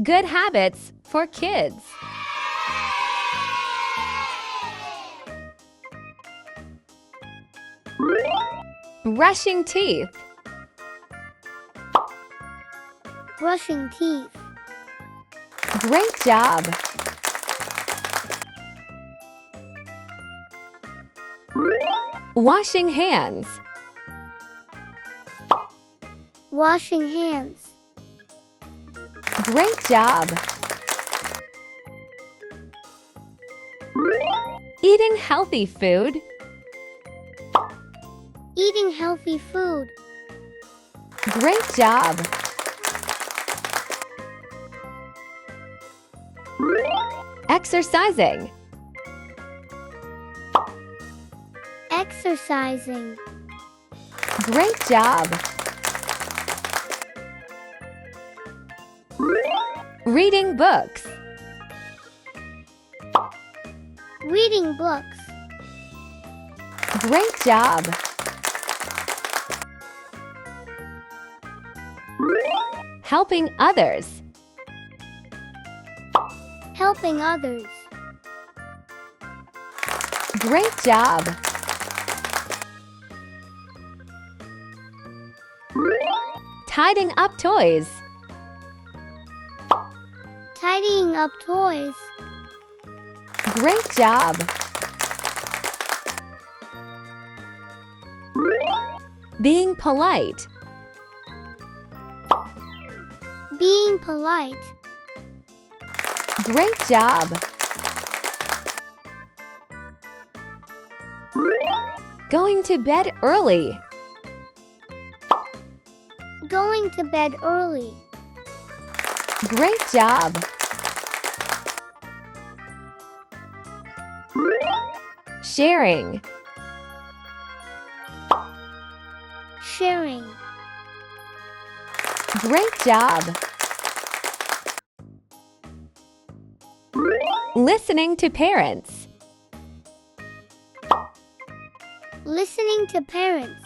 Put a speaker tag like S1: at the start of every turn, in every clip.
S1: Good habits for kids. Brushing teeth.
S2: Brushing teeth.
S1: Great job! Washing hands.
S2: Washing hands.
S1: Great job! Eating healthy food.
S2: Eating healthy food.
S1: Great job! Exercising.
S2: Exercising.
S1: Great job! Reading books.
S2: Reading books.
S1: Great job! Helping others.
S2: Helping others.
S1: Great job! Tidying up toys.
S2: Tidying up toys.
S1: Great job! Being polite.
S2: Being polite.
S1: Great job! Going to bed early.
S2: Going to bed early.
S1: Great job! Sharing.
S2: Sharing.
S1: Great job! Listening to parents.
S2: Listening to parents.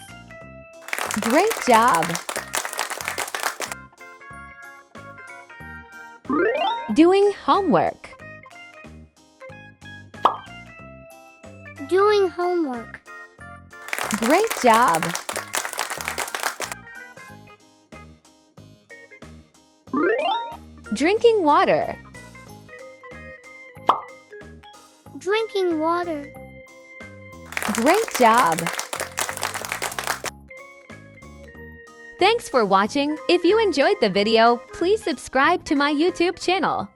S1: Great job! Doing homework.
S2: Doing homework.
S1: Great job! Drinking water.
S2: Drinking water.
S1: Great job! Thanks for watching. If you enjoyed the video, please subscribe to my YouTube channel.